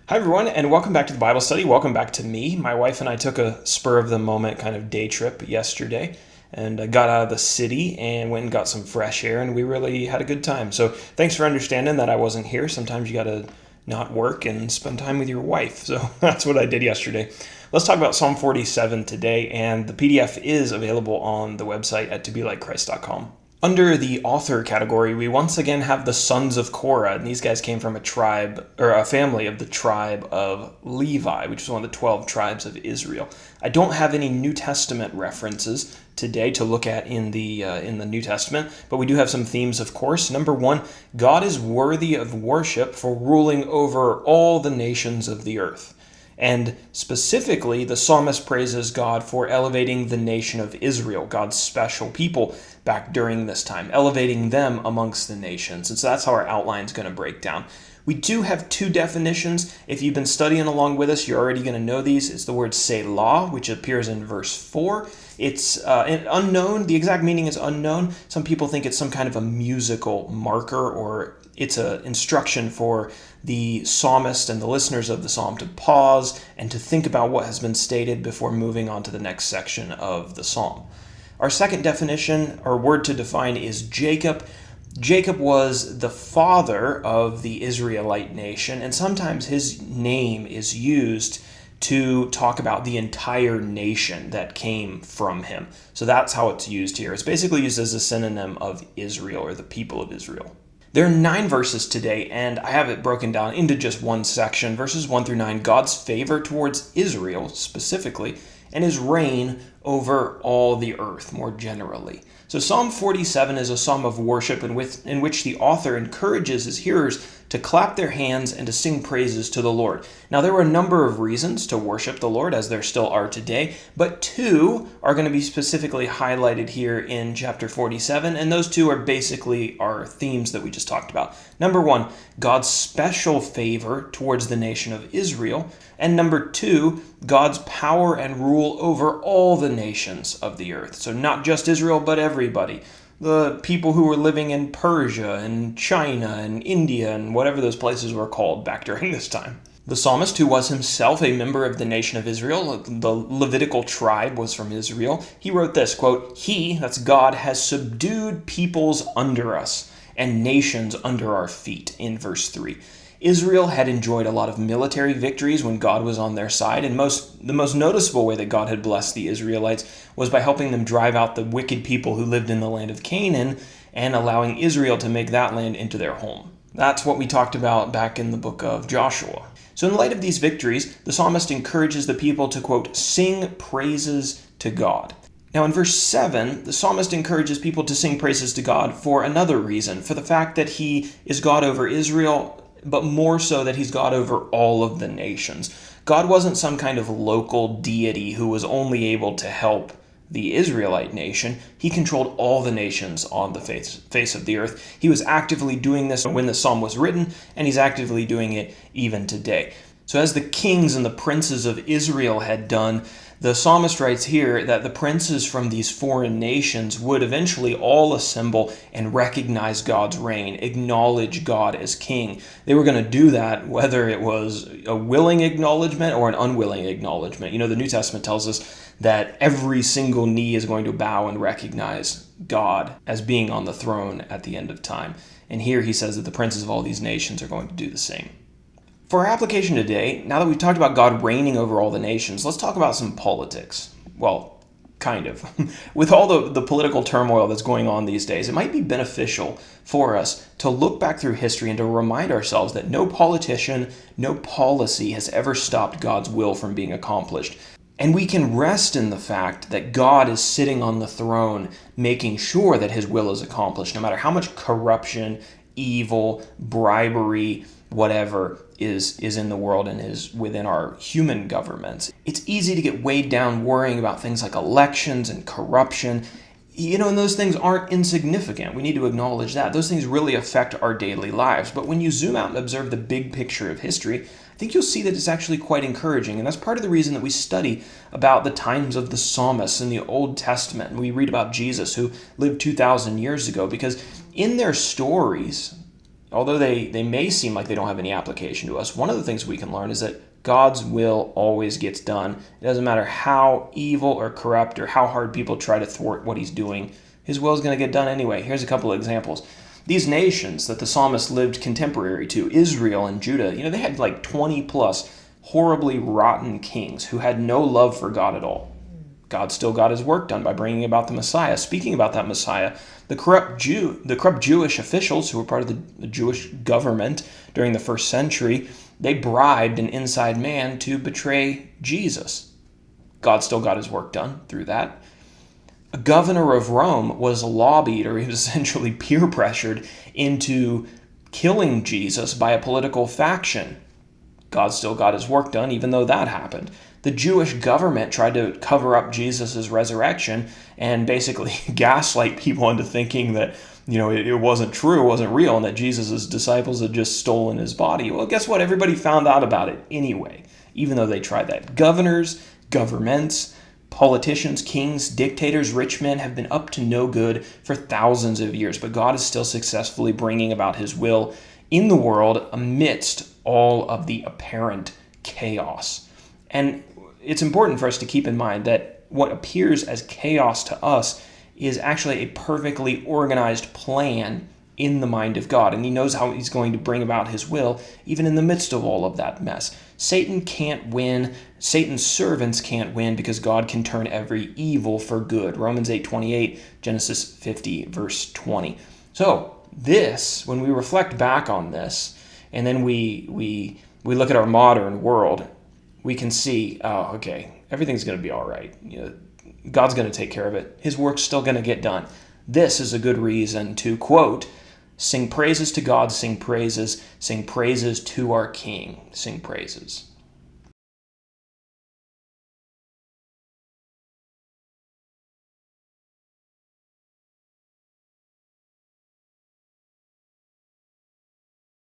Hi, everyone, and welcome back to the Bible study. Welcome back to me. My wife and I took a spur of the moment kind of day trip yesterday and got out of the city and went and got some fresh air, and we really had a good time. So, thanks for understanding that I wasn't here. Sometimes you got to not work and spend time with your wife. So, that's what I did yesterday. Let's talk about Psalm 47 today, and the PDF is available on the website at tobelikechrist.com. Under the author category, we once again have the sons of Korah, and these guys came from a tribe, or a family of the tribe of Levi, which is one of the 12 tribes of Israel. I don't have any New Testament references today to look at in the New Testament, but we do have some themes, of course. Number one, God is worthy of worship for ruling over all the nations of the earth. And specifically, the psalmist praises God for elevating the nation of Israel, God's special people, back during this time, elevating them amongst the nations. And so that's how our outline is going to break down. We do have two definitions. If you've been studying along with us, you're already going to know these. It's the word Selah, which appears in verse 4. It's unknown. The exact meaning is unknown. Some people think it's some kind of a musical marker, or it's an instruction for the psalmist and the listeners of the psalm to pause and to think about what has been stated before moving on to the next section of the psalm. Our second definition, or word to define, is Jacob. Jacob was the father of the Israelite nation, and sometimes his name is used to talk about the entire nation that came from him. So that's how it's used here. It's basically used as a synonym of Israel, or the people of Israel. There are 9 verses today, and I have it broken down into just one section, verses 1 through 9, God's favor towards Israel specifically, and his reign over all the earth more generally. So Psalm 47 is a psalm of worship in which the author encourages his hearers to clap their hands and to sing praises to the Lord. Now, there were a number of reasons to worship the Lord, as there still are today, but 2 are going to be specifically highlighted here in chapter 47, and those 2 are basically our themes that we just talked about. Number 1, God's special favor towards the nation of Israel, and number 2, God's power and rule over all the nations of the earth. So not just Israel, but everybody. The people who were living in Persia and China and India and whatever those places were called back during this time. The psalmist, who was himself a member of the nation of Israel, the Levitical tribe was from Israel, he wrote this, quote, "He," that's God, "has subdued peoples under us and nations under our feet," in verse 3. Israel had enjoyed a lot of military victories when God was on their side, and the most noticeable way that God had blessed the Israelites was by helping them drive out the wicked people who lived in the land of Canaan and allowing Israel to make that land into their home. That's what we talked about back in the book of Joshua. So in light of these victories, the psalmist encourages the people to, quote, "sing praises to God." Now in verse 7, the psalmist encourages people to sing praises to God for another reason, for the fact that he is God over Israel, but more so that he's God over all of the nations. God wasn't some kind of local deity who was only able to help the Israelite nation. He controlled all the nations on the face of the earth. He was actively doing this when the psalm was written, and he's actively doing it even today. So as the kings and the princes of Israel had done, the psalmist writes here that the princes from these foreign nations would eventually all assemble and recognize God's reign, acknowledge God as king. They were going to do that whether it was a willing acknowledgement or an unwilling acknowledgement. You know, the New Testament tells us that every single knee is going to bow and recognize God as being on the throne at the end of time. And here he says that the princes of all these nations are going to do the same. For our application today, now that we've talked about God reigning over all the nations, let's talk about some politics. Well, kind of. With all the political turmoil that's going on these days, it might be beneficial for us to look back through history and to remind ourselves that no politician, no policy has ever stopped God's will from being accomplished. And we can rest in the fact that God is sitting on the throne, making sure that his will is accomplished, no matter how much corruption, evil, bribery, whatever is in the world and is within our human governments. It's easy to get weighed down worrying about things like elections and corruption. You know, and those things aren't insignificant. We need to acknowledge that. Those things really affect our daily lives. But when you zoom out and observe the big picture of history, I think you'll see that it's actually quite encouraging. And that's part of the reason that we study about the times of the psalmists in the Old Testament. And we read about Jesus, who lived 2,000 years ago, because in their stories, although they may seem like they don't have any application to us, one of the things we can learn is that God's will always gets done. It doesn't matter how evil or corrupt or how hard people try to thwart what he's doing. His will is going to get done anyway. Here's a couple of examples. These nations that the psalmist lived contemporary to, Israel and Judah, they had like 20 plus horribly rotten kings who had no love for God at all. God still got his work done by bringing about the Messiah. Speaking about that Messiah, the corrupt Jewish officials who were part of the Jewish government during the first century, they bribed an inside man to betray Jesus. God still got his work done through that. A governor of Rome was lobbied, or he was essentially peer pressured into killing Jesus by a political faction. God still got his work done, even though that happened. The Jewish government tried to cover up Jesus' resurrection and basically gaslight people into thinking that, it wasn't true, it wasn't real, and that Jesus' disciples had just stolen his body. Well, guess what? Everybody found out about it anyway, even though they tried that. Governors, governments, politicians, kings, dictators, rich men have been up to no good for thousands of years, but God is still successfully bringing about his will in the world amidst all of the apparent chaos. And it's important for us to keep in mind that what appears as chaos to us is actually a perfectly organized plan in the mind of God. And he knows how he's going to bring about his will, even in the midst of all of that mess. Satan can't win. Satan's servants can't win because God can turn every evil for good. Romans 8:28, Genesis 50, verse 20. So this, when we reflect back on this, and then we look at our modern world, we can see, okay, everything's going to be all right. God's going to take care of it. His work's still going to get done. This is a good reason to, quote, sing praises to God, sing praises to our King, sing praises.